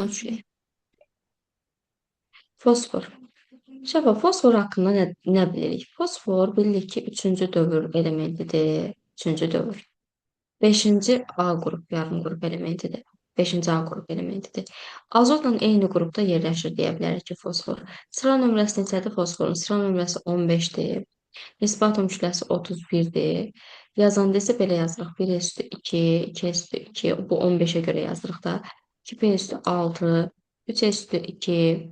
başdan düşək. Fosfor. Şəfa, fosfor haqqında nə bilirik? Fosfor bilirik ki, üçüncü dövr elementidir. Üçüncü dövr. Beşinci A qrup yarım qrup elementidir. Beşinci A qrup elementidir. Azotla eyni qrupda yerləşir deyə bilərik ki, fosfor. Sıra nömrəsi neçədir fosforun? Sıra nömrəsi 15-dir. Nisbi atom kütləsi 31-dir. Yazanda isə belə yazırıq. 1 üstü 2, 2 üstü 2. Bu 15-ə görə yazırıq da. 2P üstü 6, 3 üstü 2,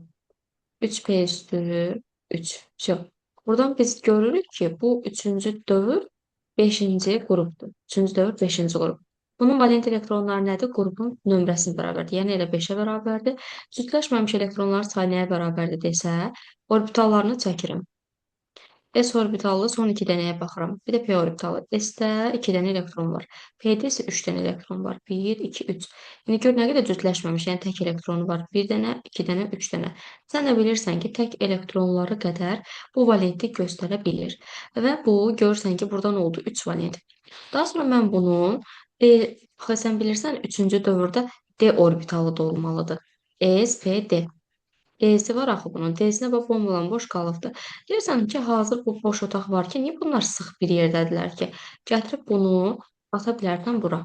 3P üstü 3. Çox. Buradan biz görürük ki, bu üçüncü dövr beşinci qrupdur. Üçüncü dövr beşinci qrup. Bunun valent elektronları nədir? Qrupun nömrəsinə bərabərdir. Yəni elə 5-ə bərabərdir. Cütləşməmiş elektronlar sayı nəyə bərabərdir desə, orbitallarını çəkirim. S orbitallı son 2 dənəyə baxıram. Bir də P orbitalı. S-də 2 dənə elektron var. P-də isə 3 dənə elektron var. 1, 2, 3. İndi gör nə qədər cütləşməmiş, yəni tək elektronu var. 1 dənə, 2 dənə, 3 dənə. Sən də bilirsən ki, tək elektronları qədər bu valentlik göstərə bilir. Və bu görürsən ki, buradan oldu 3 valent. Daha sonra mən bunun sən bilirsən 3-cü dövrdə D orbitalı da olmalıdır. S, P, D. D'si var axı bunun. D'sinə bax bombalan boş qalıbdır. Deyirsən ki, hazır bu boş otaq var ki, niyə bunlar sıx bir yerdədirlər ki? Gətirib bunu ata bilərsən bura.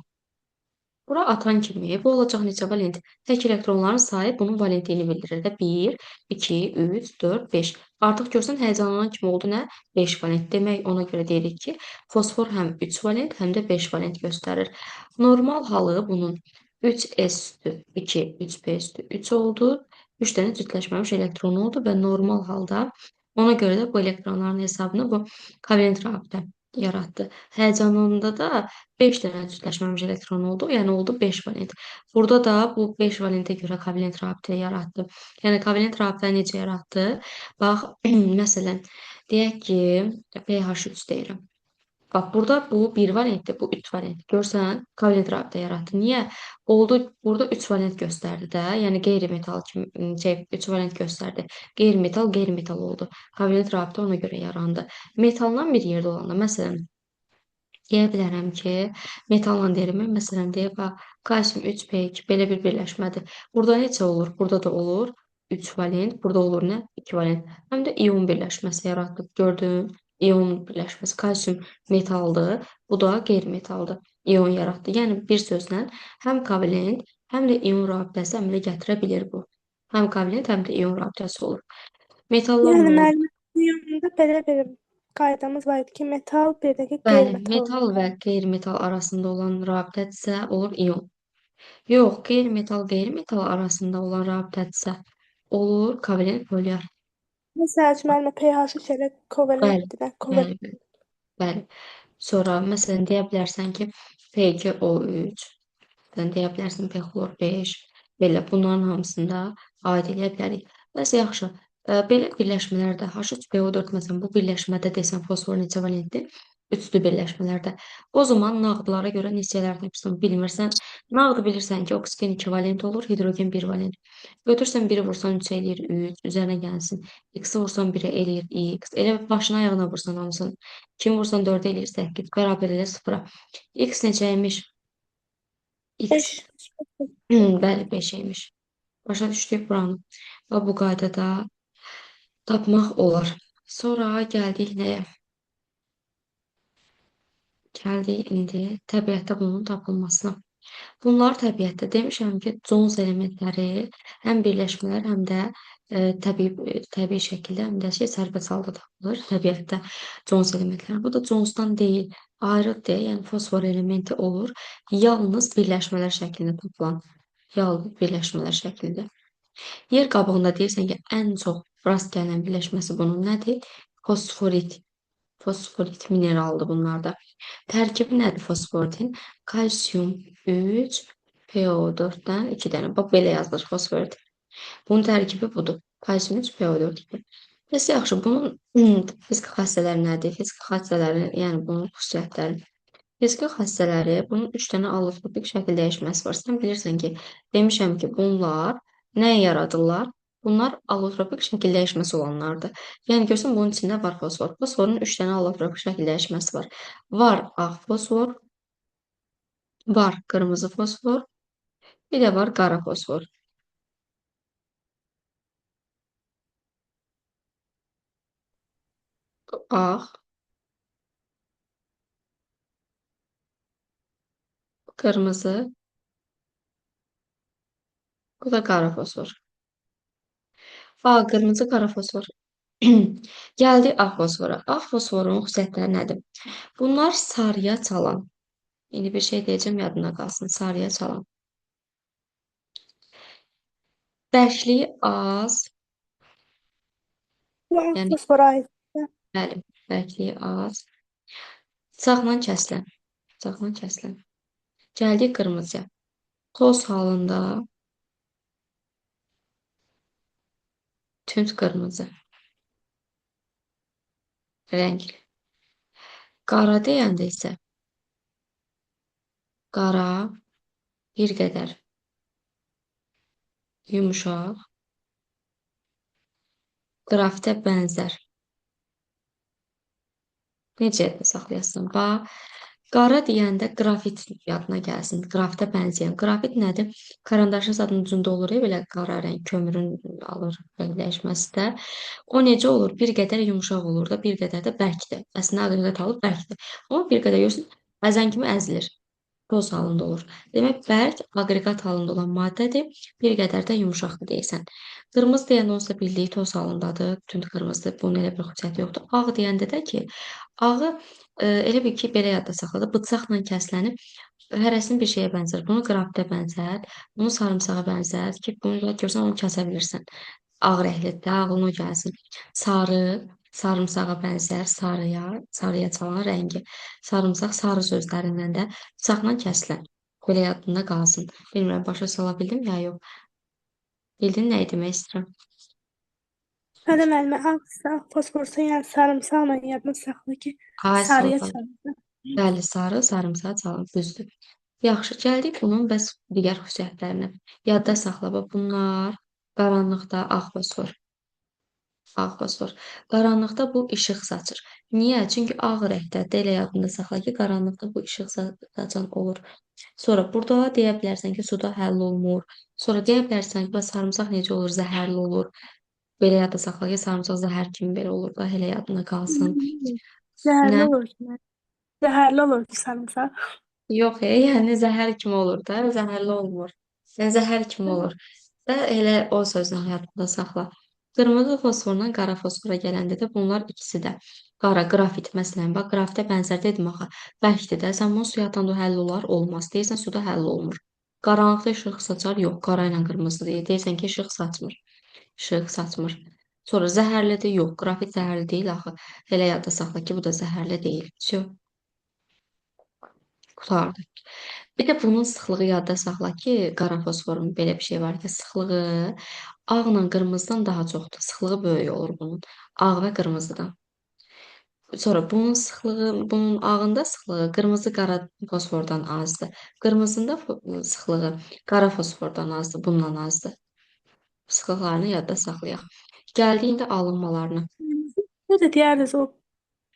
Bura atan kimi bu olacaq neçə valent? Tək elektronların sayı bunun valentliyini bildirir də. 1, 2, 3, 4, 5. Artıq görsən həyəcanlanan kimi oldu nə? 5 valent. Demək ona görə deyirik ki, fosfor həm 3 valent, həm də 5 valent göstərir. Normal halı bunun 3s üstü 2, 3p üstü 3 oldu. 3 dənə cütləşməmiş elektronu oldu və normal halda ona görə də bu elektronların hesabını bu kovalent rabitə yaratdı. Həyəcanında da 5 dənə cütləşməmiş elektron oldu, yəni oldu 5 valent. Burada da bu 5 valentə görə kovalent rabitə yaratdı. Yəni kovalent rabitə necə yaratdı? Bax, məsələn, deyək ki, pH3 deyirəm. Bax, burada bu 1 valentdir, bu 3 valent. Görsən, kovalent rabitə yaratdı. Niyə? Oldu, burada 3 valent göstərdi də, yəni qeyri-metal kimi, 3 valent göstərdi. Qeyri-metal oldu. Kovalent rabitə ona görə yarandı. Metaldan bir yerdə olanda, məsələn, deyə bilərəm ki, metalla deyirəm, məsələn, deyək, bax, kalsium 3P2 belə bir birləşmədir. Burada neçə olur? Burada da olur 3 valent, burada olur nə? 2 valent. Həm də ion birləşməsi yaratdıq, gördün? İon birləşməsi. Kalsium metaldır, bu da qeyri-metaldır. İon yaratdı. Yəni, bir sözlə, həm kovalent, həm də ion rabitəsi əmələ gətirə bilir bu. Həm kovalent, həm də ion rabitəsi olur. Metallar Yəni nə olur? müəllimin yanında belə bir qaydamız var idi ki, metal bir də ki, Bəli, qeyri-metal olur. metal və qeyri-metal arasında olan rabitədirsə olur ion. Yox, qeyri-metal arasında olan rabitədirsə olur kovalent polyar. Məsəl üçün müəllimə pH elə Bəli, kovalentdir də, bəli, kovalent. bəli, bəli. Sonra məsələn deyə bilərsən ki, P2O3, sən deyə bilərsən pxlor 5, belə bunların hamısında aid edə bilərik. Bəs yaxşı, belə birləşmələrdə H3PO4 məsələn bu birləşmədə desən fosfor neçə valentdir? Üçlü birləşmələrdə. O zaman nağdlara görə neçələr tapsın bilmirsən. Nağdı bilirsən ki, oksigen 2 valent olur, hidrogen 1 valent. Götürsən 1-i vursan 3 eləyir 3, üzərinə gəlsin. X-i vursan 1-ə eləyir x. Elə başına ayağına vursan hamısını. 2-ni vursan 4 eləyir 8. Bərabər elə 0-a. X neçəymiş? X 5. bəli 5 imiş. Başa düşdük buranı. Və bu qaydada tapmaq olar. Sonra gəldik nəyə? Gəldik indi təbiətdə bunun tapılmasına. Bunlar təbiətdə demişəm ki, Jones elementləri həm birləşmələr, həm də təbii şəkildə, həm də sərbəst halda tapılır təbiətdə Jones elementləri. Bu da Jonesdan deyil, ayrıdır, yəni fosfor elementi olur. Yalnız birləşmələr şəklində tapılan, yalnız birləşmələr şəklində. Yer qabığında deyirsən ki, ən çox rast gələn birləşməsi bunun nədir? Fosforit. Fosforit mineraldır bunlarda. Tərkibi nədir fosforitin? Kalsium 3, PO4-dən 2 dənə. Bax, belə yazılır fosforit. Bunun tərkibi budur. Kalsium 3, PO4 2. Bəs yaxşı, bunun fiziki xassələri nədir? Fiziki xassələri, yəni bunun xüsusiyyətləri. Fiziki xassələri, bunun 3 dənə allotropik şəkil dəyişməsi var. Sən bilirsən ki, demişəm ki, bunlar nəyə yaradırlar? Bunlar allotropik şəkil dəyişməsi olanlardır. Yəni görsən bunun içində var fosfor. Fosforun 3 dənə allotropik şəkil dəyişməsi var. Var ağ fosfor, var qırmızı fosfor, bir də var qara fosfor. Ağ, qırmızı, bu da qara fosfor. Ağ, qırmızı, qara fosfor. Gəldi ağ fosfora. Ağ fosforun xüsusiyyətləri nədir? Bunlar sarıya çalan. İndi bir şey deyəcəm, yadına qalsın. Sarıya çalan. Bərkliyi az, Bu yəni fosfora aiddir. bəli, bərkliyi az. Bıçaqla kəsilən. Bıçaqla kəsilən. Gəldik qırmızıya. Toz halında tünd qırmızı rəngli. Qara deyəndə isə qara bir qədər yumşaq, qrafitə bənzər. Necə yadda saxlayasın? Bax, qara deyəndə qrafit yadına gəlsin. Qrafitə bənzəyən. Qrafit nədir? Karandaşın zadının ucunda olur ya, belə qara rəng, kömürün alır rəngləşməsi də. O necə olur? Bir qədər yumşaq olur da, bir qədər də bərkdir. Əslində aqrəqat alıb bərkdir. Amma bir qədər görürsən, əzən kimi əzilir. Toz halında olur. Demək, bərk aqreqat halında olan maddədir, bir qədər də yumşaqdır deyəsən. Qırmızı deyəndə onsuz da bildiyi toz halındadır, tünd qırmızıdır. Bunun elə bir xüsusiyyəti yoxdur. Ağ deyəndə də ki, ağı elə bil ki, belə yadda saxladı. Bıçaqla kəsiləni hərəsini bir şeyə bənzər. Bunu qrafitə bənzər, bunu sarımsağa bənzər ki, bunu da görsən onu kəsə bilirsən. Ağ rənglidir, ağlına o gəlsin. Sarı, sarımsağa bənzər, sarıya çalan rəngi. Sarımsaq sarı sözlərindən də bıçaqla kəsilən. Belə yadında qalsın. Bilmirəm, başa sala bildim ya yox. Bildin nə demək istəyirəm? Hə də müəllimə ağsa, fosforsa, yəni sarımsaqla yadına saxla ki, Ay sarıya sağ. çalır. Bəli, sarı, sarımsağa çalan düzdür. Yaxşı, gəldik bunun bəs digər xüsusiyyətlərinə. Yadda saxla, bax bunlar qaranlıqda ağ fosfor. Ağ fosfor. Qaranlıqda bu işıq saçır. Niyə? Çünki ağ rəngdə də elə yadında saxla ki, qaranlıqda bu işıq saçan olur. Sonra burada deyə bilərsən ki, suda həll olunur. Sonra deyə bilərsən ki, bəs sarımsaq necə olur? Zəhərli olur. Belə yadda saxla ki, sarımsaq zəhər kimi belə olur da, elə yadına qalsın. Zəhərli Nə? olur ki, zəhərli olur ki sarımsaq. Yox, yəni zəhər kimi olur da, zəhərli olmur. Yəni zəhər kimi olur. Və elə o sözünü həyatında saxla. Qırmızı fosfordan qara fosfora gələndə də bunlar ikisi də qara qrafit məsələn, bax qrafitə bənzər dedim axı. Bərkdir də, sən bunu suya atanda həll olar, olmaz. Deyirsən suda həll olmur. Qaranlıqda işıq saçar, yox, qara ilə qırmızı deyir. Deyirsən ki, işıq saçmır. İşıq saçmır. Sonra zəhərlidir, yox, qrafit zəhərli deyil axı. Elə yadda saxla ki, bu da zəhərli deyil. Всё, qurtardı. Bir də bunun sıxlığı yadda saxla ki, qara fosforun belə bir şey var ki, sıxlığı ağla qırmızıdan daha çoxdur. Sıxlığı böyük olur bunun. Ağ və qırmızıdan. Sonra bunun sıxlığı, bunun ağında sıxlığı qırmızı qara fosfordan azdır. Qırmızında sıxlığı qara fosfordan azdır, bundan azdır. Sıxlıqlarını yadda saxlayaq. Gəldi indi alınmalarına. Bu da deyərdiniz o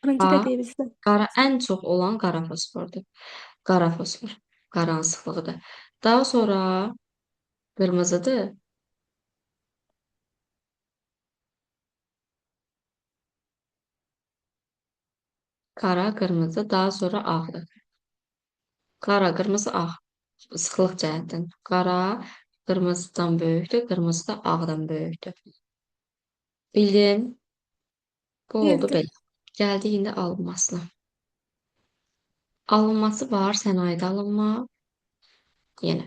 birinci A, dediyinizdə. qara ən çox olan qara fosfordur. Qara fosfor. Qaranın sıxlığıdır. Daha sonra qırmızıdır. Qara, qırmızı, daha sonra ağdır. Qara, qırmızı, ağ. Sıxlıq cəhətdən. Qara qırmızıdan böyükdür, qırmızı da ağdan böyükdür. Bildin? Bu oldu Bildim. belə. Gəldik indi alınmasına. Alınması var, sənayedə alınma. Yenə.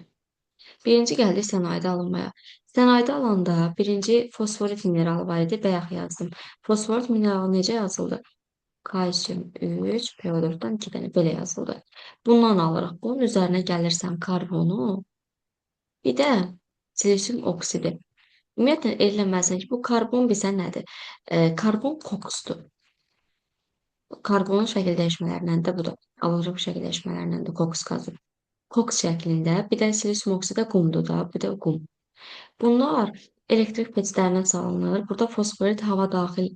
Birinci gəldik sənayedə alınmaya. Sənayedə alanda birinci fosforit mineralı var idi, bayaq yazdım. Fosforit mineralı necə yazıldı? Kalsium 3, PO4-dan 2 dənə belə yazıldı. Bundan alırıq. Bunun üzərinə gəlirsən karbonu, bir də silisium oksidi. Ümumiyyətlə eləməlisən ki, bu karbon bizə nədir? Karbon koksdur. Karbonun şəkil dəyişmələrindən də bu da alırıq şəkil dəyişmələrindən də koks qazı. Koks şəklində, bir də silisium oksidi də qumdur da, bir də qum. Bunlar elektrik peçlərinə salınır. Burada fosforit hava daxil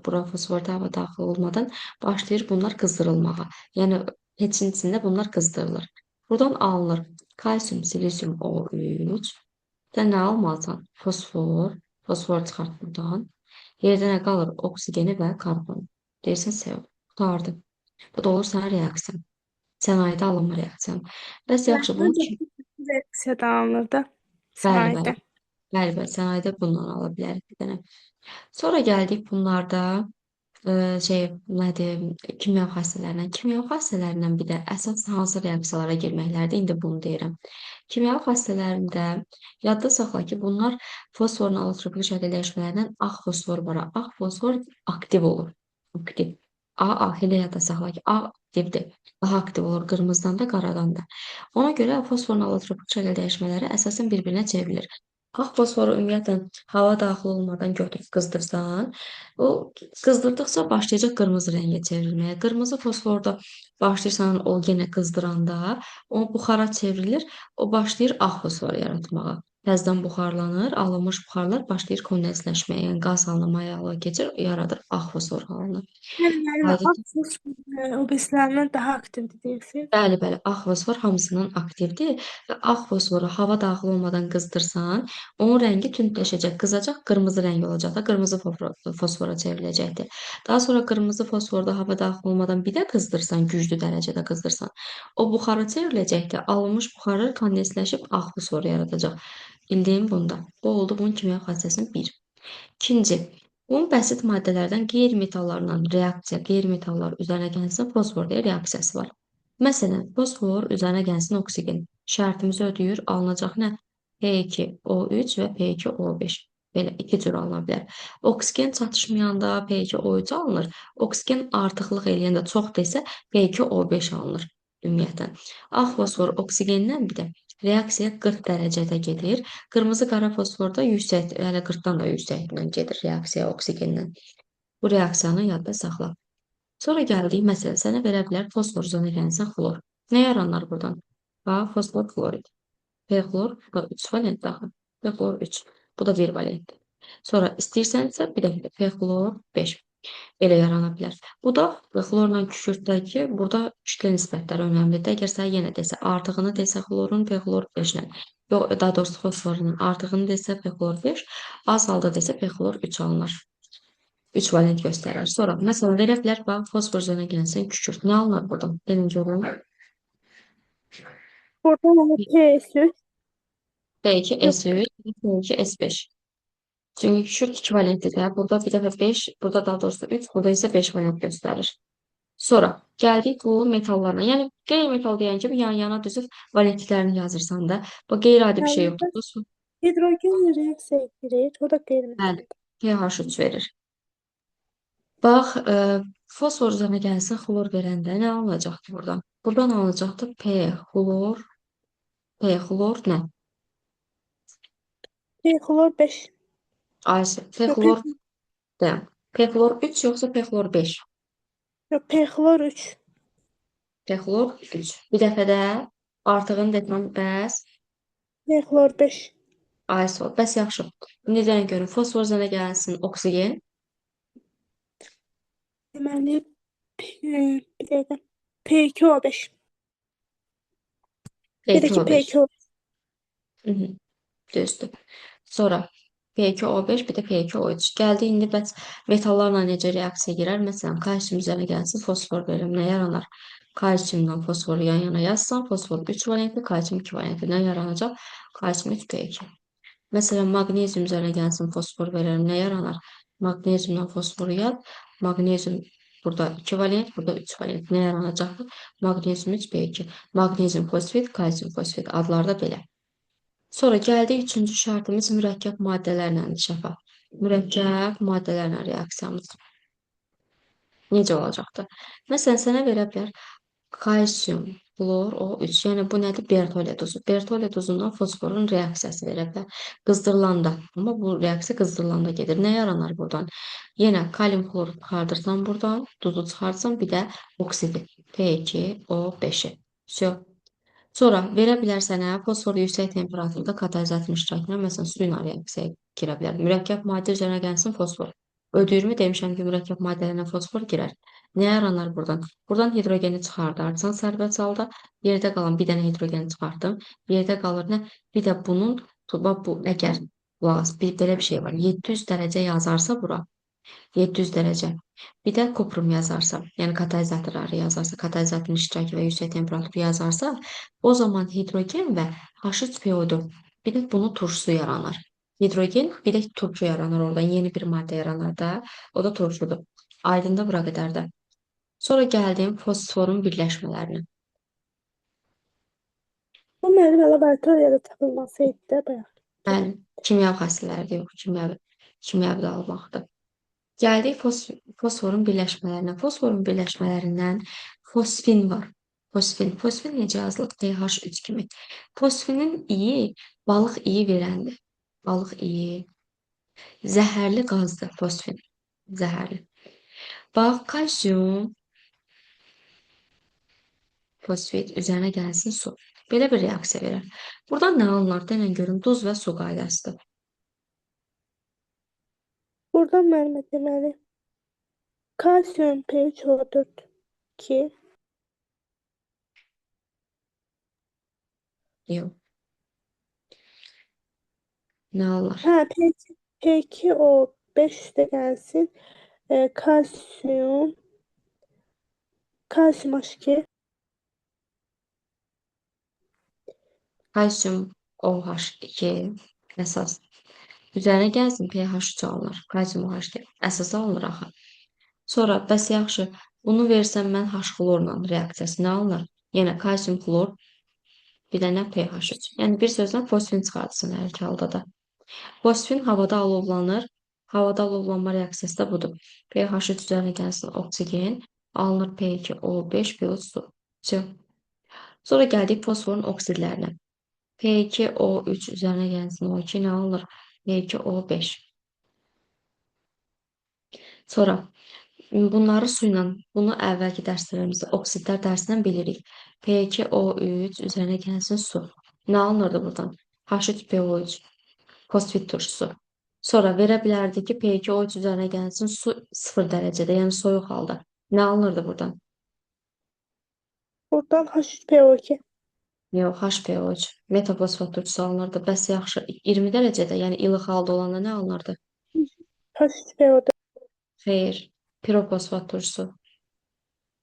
bura fosforit hava daxil olmadan başlayır bunlar qızdırılmağa. Yəni peçin içində bunlar qızdırılır. Buradan alınır kalsium, silisium O3. Sən nə almalısan? Fosfor, fosfor çıxart buradan. Yerdə nə qalır? Oksigeni və karbon. Deyirsən CO. Qurtardı. Bu da olur sənin reaksiyan. Sənayedə alınma reaksiyan. Bəs yaxşı, bunu Məncə bu reaksiyadan alınır da. bəli, bəli. Sənaydə. Bəli, bəli, sənayedə bundan ala bilərik bir dənə. Sonra gəldik bunlarda şey, nədir, kimya xassələrindən. Kimya xassələrindən bir də əsas hansı reaksiyalara girməklərdir? İndi bunu deyirəm. Kimya xassələrində yadda saxla ki, bunlar fosforun allotropilik şəkildə dəyişmələrindən ağ fosfor var. Ağ fosfor aktiv olur. Aktiv. A, elə yadda saxla ki, A aktivdir. Daha aktiv olur qırmızıdan da, qaradan da. Ona görə fosforun allotropik şəkildə dəyişmələri əsasən bir-birinə çevrilir. Ağ fosforu ümumiyyətlə hava daxil olmadan götürüb qızdırsan, o qızdırdıqca başlayacaq qırmızı rəngə çevrilməyə. Qırmızı fosforda başlayırsan o yenə qızdıranda, o buxara çevrilir, o başlayır ağ fosfor yaratmağa. Təzədən buxarlanır, alınmış buxarlar başlayır kondensləşməyə, yəni qaz halına maya hala keçir, yaradır ağ fosfor halını. Yəni müəllimə Aydın. ağ fosfor o birisilərindən daha aktivdir deyirsiz. Bəli, bəli, ağ fosfor hamısından aktivdir və ağ fosforu hava daxil olmadan qızdırsan, onun rəngi tündləşəcək, qızacaq, qırmızı rəng olacaq da, qırmızı fosfora çevriləcəkdir. Daha sonra qırmızı fosforda hava daxil olmadan bir də qızdırsan, güclü dərəcədə qızdırsan, o buxara çevriləcəkdir. Alınmış buxarlar kondensləşib ağ fosfor yaradacaq. Bildiyim bunda. Bu oldu bunun kimya xassəsinin bir. İkinci, bunun bəsit maddələrdən qeyri-metallarla reaksiya, qeyri-metallar üzərinə gəlsin fosfor deyə reaksiyası var. Məsələn, fosfor üzərinə gəlsin oksigen. Şərtimizi ödəyir, alınacaq nə? P2O3 və P2O5. Belə iki cür alına bilər. Oksigen çatışmayanda P2O3 alınır. Oksigen artıqlıq eləyəndə çox desə P2O5 alınır ümumiyyətlə. Ağ fosfor oksigendən bir də reaksiya 40 dərəcədə gedir. Qırmızı qara fosforda yüksək, yəni 40-dan da yüksəklə gedir reaksiya oksigendən. Bu reaksiyanı yadda saxla. Sonra gəldik, məsələn, sənə verə bilər fosfor üzərinə gəlsən xlor. Nə yaranır buradan? Bax, fosfor klorid. P-xlor, bu da 3 valent daxil. P-xlor 3. Bu da 1 valentdir. Sonra istəyirsənsə bir də P-xlor 5. Belə yarana bilər. Bu da xlorla kükürtdəki burada kütlə nisbətləri önəmlidir. Əgər sənə yenə desə artığını desə xlorun P-xlor 5-lə. Yox, daha doğrusu fosforun artığını desə P-xlor 5, az halda desə P-xlor 3 alınır. 3 valent göstərir. Sonra, məsələn, verə bilər, bax, fosfor üzərinə gəlsən kükürt. Nə alınır buradan? Gəlin görün. Burada mənə PS3 yox. P2S3, P2S5. Çünki kükürt 2 valentlidir. Burada bir dəfə 5, burada daha doğrusu 3, burada isə 5 valent göstərir. Sonra, gəldik bu metallarına. Yəni, qeyri-metal deyən kimi yan-yana düzüb valentliklərini yazırsan da. Bu qeyri-adi bir şey Müəllimə yoxdur. hidrogenlə reaksiya etdirir. O da Bəli, qeyri-metaldır. pH 3 verir. Bax, fosfor üzərinə gəlsin xlor verəndə nə alınacaqdır buradan? Buradan alınacaqdır P-xlor nə? P-xlor 5. Ayşə, Yox, P-xlor dayan. P-xlor 3 yoxsa P-xlor 5? P-xlor 3. P-xlor 3. Bir dəfə də artığını desəm bəs. P-xlor 5. Ayşə, bəs yaxşı. Necə görün? Fosfor üzərinə gəlsin oksigen. Deməli, bir dəqiqə. P2O5. Bir də ki P2O5. P2O. Düzdür. Sonra P2O5 bir də P2O3. Gəldi indi bəs metallarla necə reaksiya girər? Məsələn, kalsium üzərinə gəlsin, fosfor verim. Nə yaranar? Kalsiumla fosforu yan-yana yazsan, fosfor 3 valentli, kalsium 2 valentli. Nə yaranacaq? Kalsium 3 P2. Məsələn, maqnezium üzərinə gəlsin, fosfor verirəm. Nə yaranar? Maqneziumla fosforu yaz. Maqnezium burada 2 valent, burada 3 valent. Nə yaranacaqdır? Maqnezium 3 P2. Maqnezium fosfit, kalsium fosfit. Adları da belə. Sonra gəldik üçüncü şərtimiz mürəkkəb maddələrlə şəfa. Mürəkkəb maddələrlə reaksiyamız necə olacaqdır? Məsələn, sənə verə bilər kalsium, klor, O3. Yəni bu nədir? Bertollet duzu. Bertollet duzundan fosforun reaksiyası verə bilər. Qızdırılanda, amma bu reaksiya qızdırılanda gedir. Nə yaranar buradan? Yenə kalium kloru çıxardırsan buradan, duzu çıxartsan, bir də oksidi P2O5-i. Sonra verə bilər sənə fosfor yüksək temperaturda katalizatın iştirakına, məsələn, su ilə reaksiyaya girə bilər. Mürəkkəb maddə üzərinə gəlsin fosfor. Ödəyirmi demişəm ki, mürəkkəb maddələrlə fosfor girər. Nə yaranar buradan? Buradan hidrogeni çıxardarsan sərbəst halda, yerdə qalan bir dənə hidrogeni çıxartdım. Yerdə qalır nə? Bir də bunun, bu əgər qulaq as, belə bir şey var. 700 dərəcə yazarsa bura, 700 dərəcə. Bir də kuprum yazarsa, yəni katalizatorları yazarsa, katalizatörün iştirakı və yüksək temperaturu yazarsa, o zaman hidrogen və H3PO4 bir də bunun turşusu yaranır. Hidrogen bir də turşu yaranır oradan. Yeni bir maddə yaranır da. O da turşudur. Aydındır bura qədər də. Sonra gəldim fosforun birləşmələrinə. Bu mənim laboratoriyada tapılmasıydı da bayaq. Bəli, kimya xassələri yox, kimyəvi də almaqdır. Gəldik fosforun birləşmələrinə. Fosforun birləşmələrindən fosfin var. Fosfin necə yazılır? pH3 kimi. Fosfinin iyi balıq iyi verəndir. Balıq iyi. Zəhərli qazdır fosfin. Zəhərli. Bax, kalsium, fosfit üzərinə gəlsin su. Belə bir reaksiya verər. Buradan nə alınır? Denən görüm, duz və su qaydasıdır. Buradan müəllimə deməli kalsium pH4 2 Yox. Nə alınır? hə P2O5 üstə gəlsin. Kalsium H2 Kalsium OH2 əsas. Üzərinə gəlsin pH3 alınır. Kalsium OH2 əsas alınır axı. Sonra bəs yaxşı, bunu versəm mən H xlorla reaksiyası nə alınır? Yenə kalsium xlor, bir dənə pH3. Yəni bir sözlə fosfin çıxartsın hər iki halda da. Fosfin havada alovlanır. Havada alovlanma reaksiyası da budur. pH3 üzərinə gəlsin oksigen, alınır P2O5 plus su. Çıx. Sonra gəldik fosforun oksidlərinə. P2O3 üzərinə gəlsin O2 nə alınır? P2O5. Sonra bunları su ilə, bunu əvvəlki dərslərimizdə, oksidlər dərsindən bilirik. P2O3 üzərinə gəlsin su. Nə alınırdı buradan? H3PO3, fosfit turşusu. Sonra verə bilərdi ki, P2O3 üzərinə gəlsin su 0 dərəcədə, yəni soyuq halda. Nə alınırdı buradan? buradan H3PO2 Yox, HPO3, metafosfat turşusu alınırdı. Bəs yaxşı, 20 dərəcədə, yəni ilıq halda olanda nə alınırdı? H3PO4 Xeyr, pirofosfat turşusu.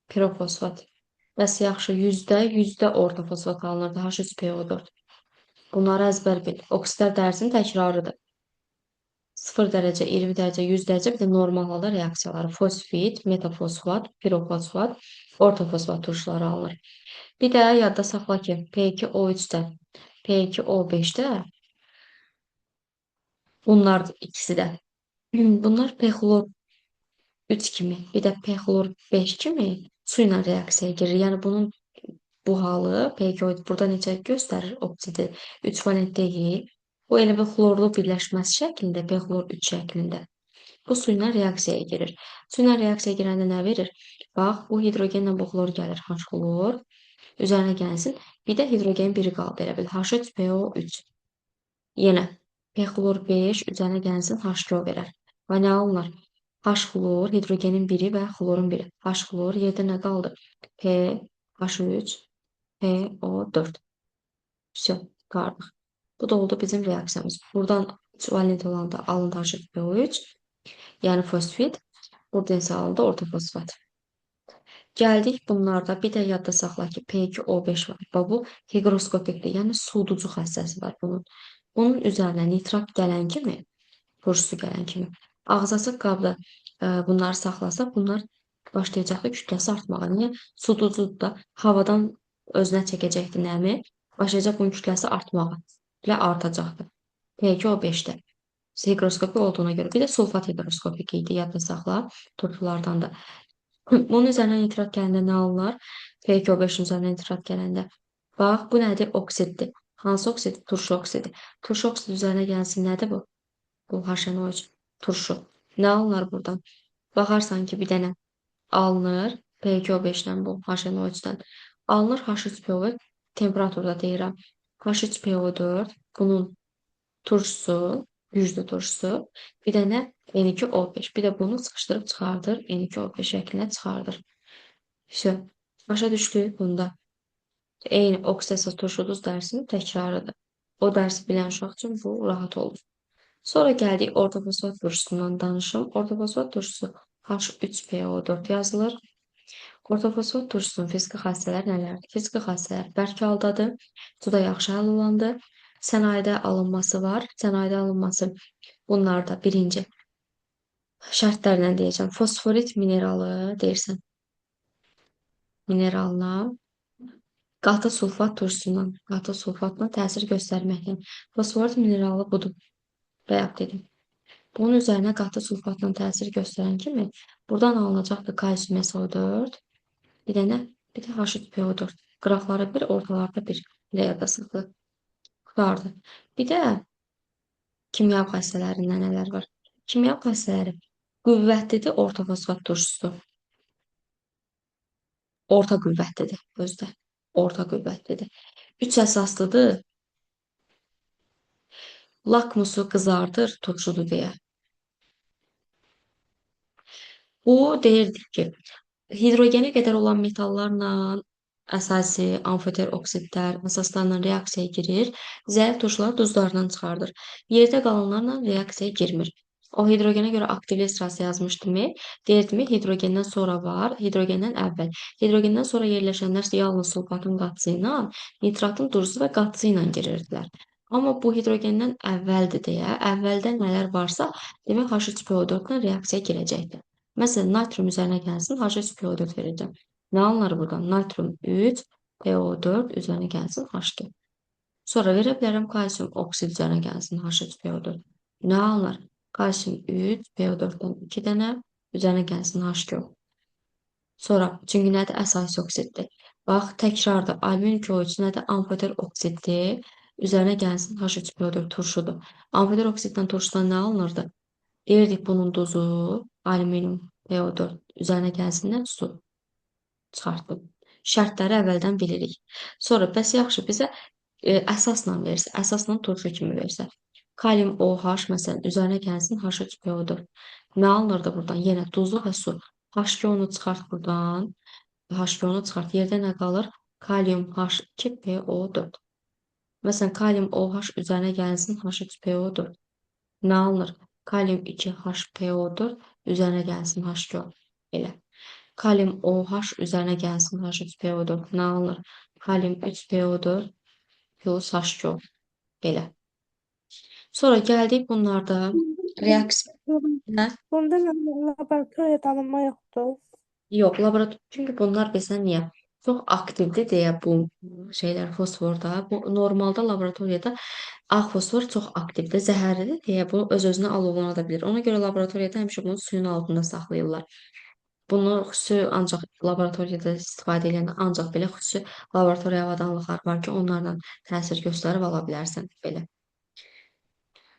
Pirofosfat. Bəs yaxşı, yüzdə orta fosfat alınırdı, H3PO4. Bunları əzbər bil. Oksidlər dərsinin təkrarıdır. 0 dərəcə, 20 dərəcə, 100 dərəcə, bir də normal halda reaksiyaları. Fosfit, metafosfat, pirofosfat, ortofosfat turşuları alınır. Bir də yadda saxla ki, P2O3-də, P2O5-də bunlar ikisi də. Bunlar pexlor 3 kimi, bir də pexlor 5 kimi su ilə reaksiyaya girir. Yəni bunun bu halı P2O3 burada necə göstərir oksidi 3 valent deyil. Bu elə bir xlorlu birləşməsi şəklində, pexlor 3 şəklində. Bu su ilə reaksiyaya girir. Su ilə reaksiyaya girəndə nə verir? Bax, bu hidrogenlə bu xlor gəlir, H xlor. Üzərinə gəlsin. Bir də hidrogen biri qaldı elə bil, H3PO3. Yenə pxlor 5 üzərinə gəlsin H2O verər. Və nə alınır? H xlor, hidrogenin biri və xlorun biri. H xlor, yerdə nə qaldı? P, H3, PO4. Vsyo, qardıq. Bu da oldu bizim reaksiyamız. Buradan 3 valent olanda alındı H2PO3, yəni fosfit. Buradan isə alındı ortofosfat. Gəldik bunlarda bir də yadda saxla ki, P2O5 var. Və bu higroskopikdir, yəni suducu xassəsi var bunun. Bunun üzərinə nitrat gələn kimi, turşusu gələn kimi, ağzası qabda bunları saxlasaq, bunlar başlayacaqdır kütləsi artmağa. Niyə? Suducudur da havadan özünə çəkəcəkdir nəmi, başlayacaq bunun kütləsi artmağa və artacaqdır. P2O5-də higroskopik olduğuna görə. Bir də sulfat higroskopik idi, yadda saxla, turşulardan da. Bunun üzərinə nitrat gələndə nə alınır? P2O5-in üzərinə nitrat gələndə. Bax, bu nədir? Oksiddir. Hansı oksid? Turşu oksidi. Turşu oksidi üzərinə gəlsin, nədir bu? Bu HNO3 turşu. Nə alınır buradan? Baxarsan ki, bir dənə alınır P2O5-dən bu HNO3-dən. Alınır H3PO4 temperaturda deyirəm. H3PO4 bunun turşusu, güclü turşusu. Bir dənə N2O5. Bir də bunu sıxışdırıb çıxardır. N2O5 şəklinə çıxardır. Vsyo. Başa düşdük bunda. Eyni oksidasiya turşuduz dərsinin təkrarıdır. O dərsi bilən uşaq üçün bu rahat olur. Sonra gəldik ortofosfat turşusundan danışım. Ortofosfat turşusu H3PO4 yazılır. Ortofosfat turşusunun fiziki xassələri nələrdir? Fiziki xassələr bərk haldadır, suda yaxşı həll olunandır, sənayedə alınması var. Sənayedə alınması bunlarda birinci şərtlərlə deyəcəm. Fosforit mineralı deyirsən. Mineralına qatı sulfat turşusundan qatı sulfatla təsir göstərməklə. Fosforit mineralı budur. Bayaq dedim. Bunun üzərinə qatı sulfatla təsir göstərən kimi buradan alınacaqdır kalsium SO4, bir dənə, bir də H3PO4. Qıraqları bir, ortalarda bir. Elə yada saxla. Qutardı. Bir də kimya xassələrində nələr var? Kimya xassələri qüvvətlidir ortofosfat turşusu. Orta qüvvətlidir özdə. Orta qüvvətlidir. 3 əsaslıdır. Lakmusu qızardır, turşudur deyə. Bu deyirdik ki, hidrogenə qədər olan metallarla əsasi amfoter oksidlər əsaslarla reaksiyaya girir. Zəif turşular duzlarından çıxardır. Yerdə qalanlarla reaksiyaya girmir. O hidrogenə görə aktivlik sırası yazmışdım. Deyirdimi, hidrogendən sonra var, hidrogendən əvvəl. Hidrogendən sonra yerləşənlər yalnız sulfatın qatısı ilə, nitratın durusu və qatısı ilə girirdilər. Amma bu hidrogendən əvvəldir deyə, əvvəldə nələr varsa, demək H3PO4 ilə reaksiyaya girəcəkdir. Məsələn, natrium üzərinə gəlsin, H3PO4 verəcəm. Nə alınır buradan? Natrium 3, PO4 üzərinə gəlsin, H2. Sonra verə bilərəm kalsium oksid üzərinə gəlsin, H3PO4. Nə alınır? Kalsium 3, PO4-dən 2 dənə, üzərinə gəlsin H2. Sonra, çünki nədir? Əsasi oksiddir. Bax, təkrardır. Alüminium klorid nədir? Amfoter oksiddir. Üzərinə gəlsin H3PO4 turşudur. Amfoter oksiddən turşudan nə alınırdı? Deyirdik bunun duzu, alüminium PO4 üzərinə gəlsindən su çıxartdım. Şərtləri əvvəldən bilirik. Sonra, bəs yaxşı, bizə əsasla versə, əsasla turşu kimi versə. Kalium OH, məsələn, üzərinə gəlsin H3PO4. Nə alınırdı buradan? Yenə duzlu və su. H2-onu çıxart buradan. H2-onu çıxart. Yerdə nə qalır? Kalium H2PO4. Məsələn, kalium OH üzərinə gəlsin H3PO4. Nə alınır? Kalium 2HPO4 üzərinə gəlsin H2O. Elə. Kalium OH üzərinə gəlsin H3PO4. Nə alınır? Kalium 3PO4 plus H2O. Belə. Sonra gəldik bunlarda reaksiya. Hə? Bunda laboratoriyada alınma yoxdur. Yox, laborator. Çünki bunlar bilsən niyə? Çox aktivdir deyə bu şeylər fosforda. Bu normalda laboratoriyada ağ fosfor çox aktivdir, zəhərlidir deyə bu öz-özünə alovlana da bilir. Ona görə laboratoriyada həmişə bunu suyun altında saxlayırlar. Bunu xüsusi ancaq laboratoriyada istifadə edən ancaq belə xüsusi laboratoriya avadanlıqlar var ki, onlarla təsir göstərib ala bilərsən belə.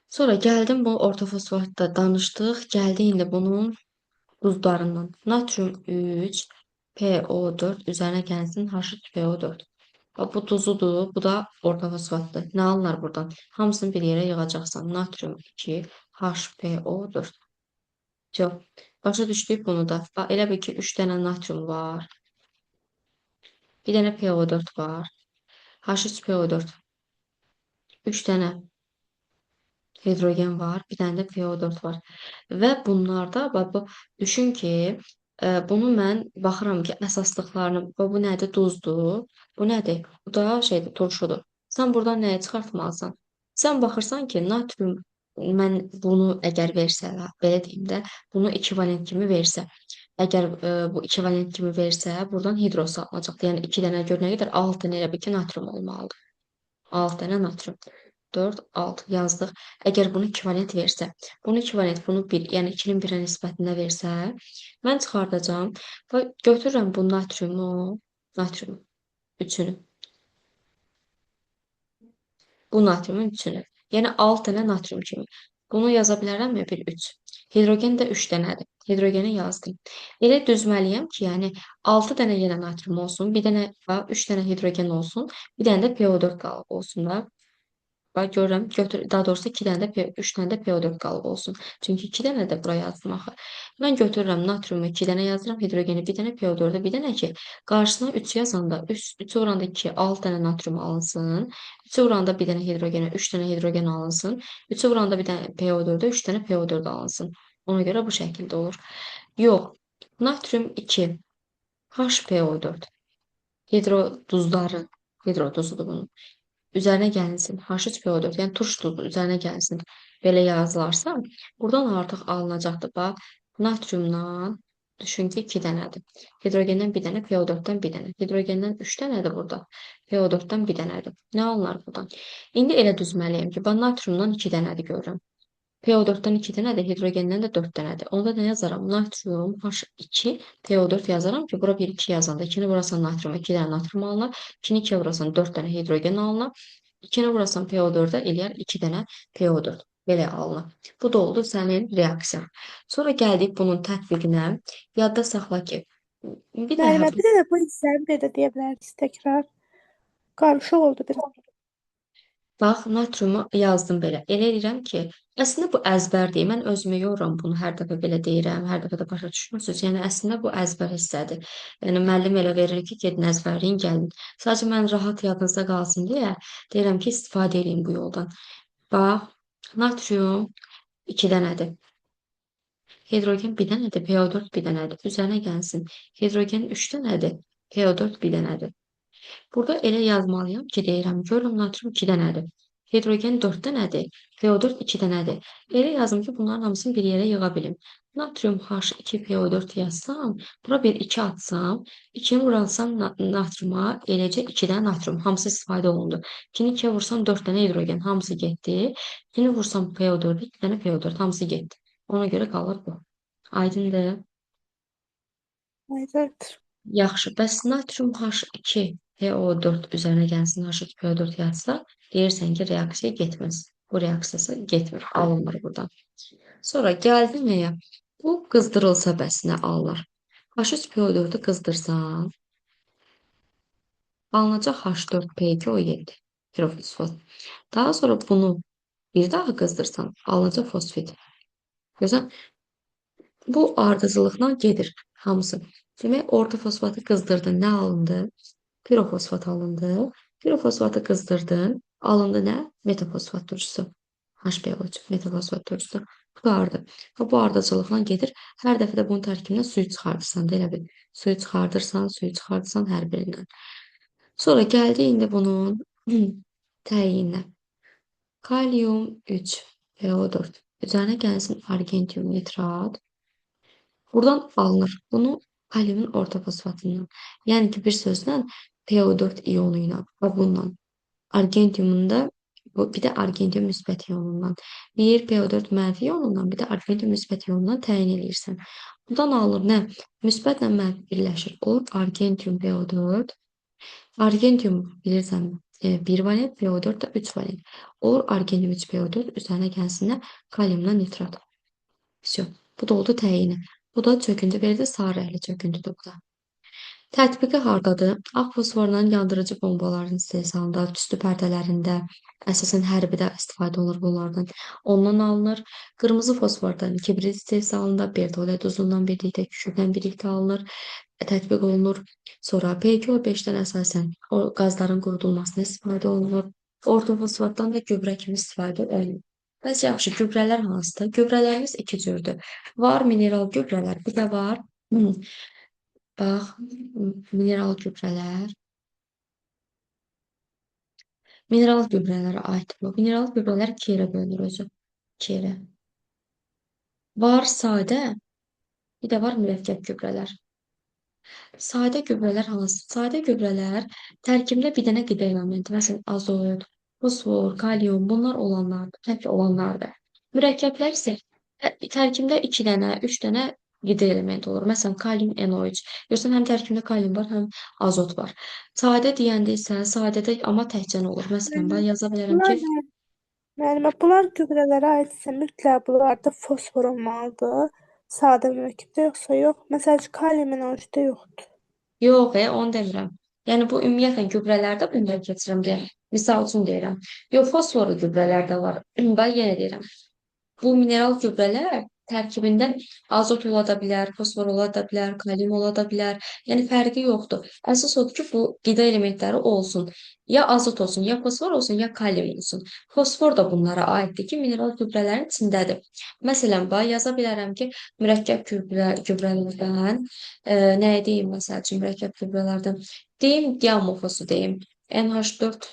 Sonra gəldim bu ortofosfatda danışdıq. Gəldi indi bunun duzlarından. Natrium 3, PO4 üzərinə gəlsin H3PO4. Bu duzudur, bu da ortofosfatdır. Nə alınır buradan? Hamısını bir yerə yığacaqsan. Natrium 2, HPO4. Yox. Başa düşdük bunu da. Elə bil ki, 3 dənə natrium var. Bir dənə PO4 var. H3PO4. 3 dənə hidrogen var, bir dənə də PO4 var. Və bunlarda, bu düşün ki, bunu mən baxıram ki, əsaslıqlarını, bu nədir? Duzdur. Bu nədir? Bu da şeydir, turşudur. Sən buradan nəyə çıxartmalısan? Sən baxırsan ki, natrium mən bunu əgər versələr, belə deyim də, bunu ekvivalent kimi versə, əgər bu ekvivalent kimi versə, buradan hidros alınacaq. Yəni 2 dənə gör nə qədər? 6 dənə elə bil ki, natrium olmalıdır. 6 dənə natrium. 4, 6 yazdıq. Əgər bunu ekvivalent versə, bunu ekvivalent, bunu 1, yəni 2-nin 1-ə nisbətində versə, mən çıxardacağım və götürürəm bu natriumu, üçünü. Bu natriumun üçünü. Yəni 6 dənə natrium kimi. Bunu yaza bilərəmmi? 1, 3. Hidrogen də 3 dənədir. Hidrogeni yazdım. Elə düzməliyəm ki, yəni 6 dənə yenə natrium olsun, bir dənə 3 dənə hidrogen olsun, bir dənə də PO4 qalıb olsun da. Bax görürəm, götür, daha doğrusu 2 dənə də 3 dənə də PO4 qalıb olsun. Çünki 2 dənə də bura yazdım axı. Mən götürürəm natriumu 2 dənə yazıram, hidrogeni 1 dənə, PO4-ü 1 dənə ki, qarşısına 3 yazanda 3 oranında 2, 6 dənə natrium alınsın. 3 oranında 1 dənə hidrogenə 3 dənə hidrogen alınsın. 3 oranında 1 dənə PO4-ə 3 dənə PO4 alınsın. Ona görə bu şəkildə olur. Yox. Natrium 2, HPO4. Hidroduzları, hidroduzudur bunun. Üzərinə gəlinsin. H3PO4, yəni turş duzu üzərinə gəlinsin. Belə yazılarsa, buradan artıq alınacaqdır. Bax, natriumdan düşün ki, 2 dənədir. Hidrogendən 1 dənə, PO4-dən 1 dənə. Hidrogendən 3 dənədir burada. PO4-dən 1 dənədir. Nə alınır buradan? İndi elə düzməliyəm ki, bax, natriumdan 2 dənədir görürəm. PO4-dən 2 dənədir, hidrogenden də 4 dənədir. Onda nə yazaram? Natrium H2 PO4 yazaram ki, bura 1 2 yazanda 2-ni vurasan natrium, 2 dənə natrium alınır. 2-ni 2-yə vurasan 4 dənə hidrogen alınır. 2-ni vurasan PO4-ə eləyər 2 dənə PO4. Belə alınır. Bu da oldu sənin reaksiyan. Sonra gəldik bunun tətbiqinə. Yadda saxla ki, bir daha Müəllimə, bir də bu hissəni bir də deyə bilərsiniz təkrar. Qarışıq oldu biraz. bax, natriumu yazdım belə. Elə eləyirəm ki, əslində bu əzbərdir. Mən özümü yoruram bunu hər dəfə belə deyirəm, hər dəfə də başa düşmürsünüz. Yəni əslində bu əzbər hissədir. Yəni müəllim elə verir ki, gedin əzbərləyin, gəlin. Sadəcə mən rahat yadınızda qalsın deyə deyirəm ki, istifadə edin bu yoldan. Bax, natrium 2 dənədir. Hidrogen 1 dənədir, PO4 1 dənədir. Üzərinə gəlsin. Hidrogen 3 dənədir, PO4 1 dənədir. Burada elə yazmalıyam ki, deyirəm, görürəm natrium 2 dənədir. Hidrogen 4 dənədir, PO4 2 dənədir. Elə yazım ki, bunların hamısını bir yerə yığa bilim. Natrium H2PO4 yazsam, bura bir 2 atsam, 2-ni vuransam natriuma, eləcə 2 dənə natrium, hamısı istifadə olundu. 2-ni 2-yə vursam 4 dənə hidrogen, hamısı getdi. 2-ni vursam PO4, 2 dənə PO4, hamısı getdi. Ona görə qalır bu. Aydındır. Aydındır. Yaxşı, bəs natrium H2 PO4 üzərinə gəlsin H2 PO4 yazsa, deyirsən ki, reaksiya getməz. Bu reaksiyası getmir, alınmır buradan. Sonra gəldi nəyə? Bu qızdırılsa bəs nə alınır? H3 PO4-ü qızdırsan, alınacaq H4P2O7 pirofosfat. Daha sonra bunu bir daha qızdırsan, alınacaq fosfit. Görürsən, bu ardıcıllıqla gedir hamısı. Demək, ortofosfatı qızdırdın, nə alındı? Pirofosfat alındı. Pirofosfatı qızdırdın, alındı nə? Metafosfat turşusu. HPO3 metafosfat turşusu. Qutardı. Bu ardıcıllıqla gedir. Hər dəfə də bunun tərkibindən suyu çıxardırsan da elə bil. Suyu çıxardırsan hər birindən. Sonra gəldi indi bunun təyininə. Kalium 3 PO4. Üzərinə gəlsin argentium nitrat. Buradan alınır. Bunu kaliumun ortofosfatından. Yəni ki, bir sözlə PO4 iyonu ilə və bununla argentiumun da bir də argentium müsbət iyonundan. Bir PO4 mənfi iyonundan, bir də argentium müsbət iyonundan təyin edirsən. Buradan alınır nə? Müsbətlə mənfi birləşir. Olur argentium PO4. Argentium bilirsən 1 valent, PO4 da 3 valent. Olur argentium 3 PO4 üzərinə gəlsinlər kaliumla nitrat. Всё. Bu da oldu təyini. Bu da çöküntü verdi. Sarı rəngli çöküntüdür bu da. Tətbiqi hardadır? Ağ fosforların yandırıcı bombaların istehsalında, tüstü pərdələrində, əsasən hərbidə istifadə olunur bunlardan. Ondan alınır. Qırmızı fosfordan kibrit istehsalında, bertollet duzundan birlikdə, kükürdən birlikdə alınır, tətbiq olunur. Sonra P2O5-dən əsasən o qazların qurudulmasına istifadə olunur. Ortofosfatdan da gübrə kimi istifadə olunur. Bəs yaxşı, gübrələr hansıdır? Gübrələrimiz iki cürdür. Var mineral gübrələr, bir də var bax, mineral gübrələr. Mineral gübrələrə aiddir bu. Mineral gübrələr iki yerə bölünür özü. İki yerə. Var sadə, bir də var mürəkkəb gübrələr. Sadə gübrələr hansı? Sadə gübrələr tərkibində bir dənə qida elementi, məsələn azot, fosfor, kalium, bunlar olanlardır, tək olanlardır. Mürəkkəblər isə tərkibində 2 dənə, 3 dənə qida elementi olur. Məsələn, kalium NO3. Görürsən, həm tərkibində kalium var, həm azot var. Sadə deyəndə isə sadədə amma təkcə olur. Məsələn, Müəllimə, ben yaza bilərəm bunlar ki, müəllimə, bunlar gübrələrə aidsə mütləq bunlarda fosfor olmalıdır. Sadə mürəkkəbdə yoxsa yox. Məsəl üçün kalium enerjide yoxdur. yox, onu demirəm. Yəni bu ümumiyyətlə gübrələrdə bunları keçirəm deyə. Misal üçün deyirəm. Yox, fosforlu gübrələr də var. Bax, yenə deyirəm. Bu mineral gübrələr tərkibində azot ola da bilər, fosfor ola da bilər, kalium ola da bilər. Yəni fərqi yoxdur. Əsas odur ki, bu qida elementləri olsun. Ya azot olsun, ya fosfor olsun, ya kalium olsun. Fosfor da bunlara aiddir ki, mineral gübrələrin içindədir. Məsələn, bax yaza bilərəm ki, mürəkkəb gübrələrdən nəyi deyim məsəl üçün mürəkkəb gübrələrdən deyim, diamofosu deyim. NH4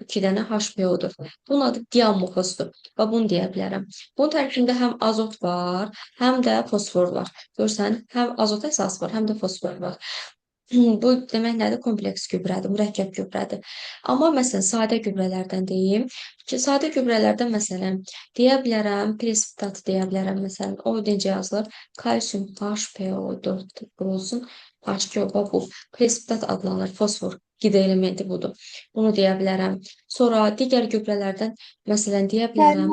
2 dənə HPO-dur. Bunun adı diamofosdur. Və bunu deyə bilərəm. Bunun tərkibində həm azot var, həm də fosfor var. Görsən, həm azot əsas var, həm də fosfor var. Bu demək nədir? Kompleks gübrədir, mürəkkəb gübrədir. Amma məsələn, sadə gübrələrdən deyim ki, sadə gübrələrdən məsələn, deyə bilərəm, presipitat deyə bilərəm məsələn, o necə yazılır? Kalsium HPO4 olsun, H2O bu presipitat adlanır, fosfor qida elementi budur. Bunu deyə bilərəm. Sonra digər gübrələrdən məsələn deyə bilərəm,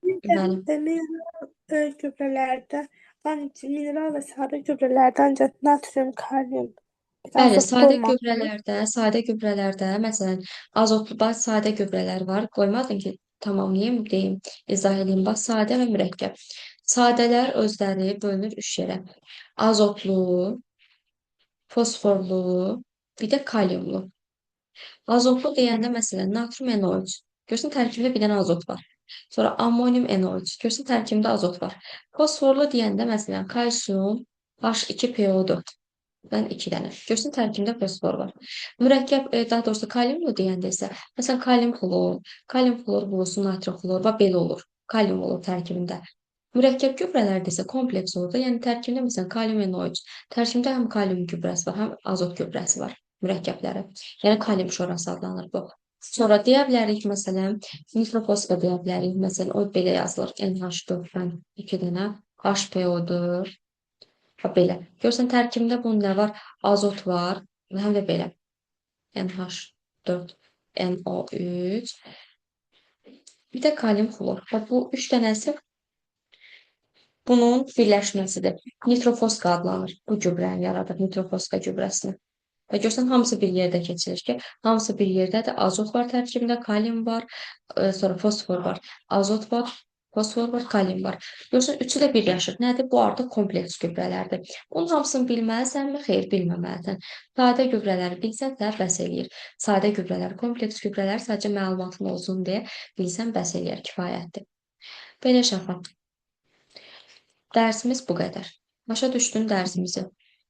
Yəni bir də bəli. mineral gübrələrdə, mineral və sadə gübrələrdə ancaq natrium, kalium, bir də Bəli, azotlu olmalıdır. sadə gübrələrdə, məsələn, azotlu baz sadə gübrələr var. Qoymadın ki, tamamlayım, deyim, izah edeyim. Bax, sadə və mürəkkəb. Sadələr özləri bölünür üç yerə. Azotlu, fosforlu, bir də kaliumlu. Azotlu deyəndə məsələn, natrium NO3. Görürsən, tərkibində bir dənə azot var. Sonra ammonium NO3. Görürsən, tərkibində azot var. Fosforlu deyəndə məsələn, kalsium H2PO4. Ben 2 dənə. Görsən tərkibində fosfor var. Mürəkkəb, daha doğrusu kaliumlu deyəndə isə, məsələn, kalium xlor vurulsun, natrium xlor və belə olur. Kalium olur tərkibində. Mürəkkəb gübrələrdə isə kompleks olur da, yəni tərkibində məsələn kalium NO3, tərkibində həm kalium gübrəsi var, həm azot gübrəsi var mürəkkəbləri. Yəni kalium şorası adlanır bu. Sonra deyə bilərik məsələn, nitrofosfat deyə bilərik. Məsələn, o belə yazılır. NH4-dən 2 dənə HPO4 və belə. Görsən tərkibində bunun nə var? Azot var və həm də belə. NH4, NO3, bir də kalium xlor. Və bu üç dənəsi bunun birləşməsidir. Nitrofoska adlanır. Bu gübrəni yaradır, nitrofoska gübrəsini. Və görsən, hamısı bir yerdə keçirir ki, hamısı bir yerdədir. Azot var tərkibində, kalium var, sonra fosfor var, azot var, fosfor var, kalium var. Görsən, üçü də birləşir. Nədir? Bu artıq kompleks gübrələrdir. Bunun hamısını bilməlisənmi? Xeyr, bilməməlisən. Sadə gübrələri bilsən də bəs eləyir. Sadə gübrələr, kompleks gübrələr sadəcə məlumatın olsun deyə bilsən bəs eləyər, kifayətdir. Belə şəfa. Dərsimiz bu qədər. Başa düşdün dərsimizi?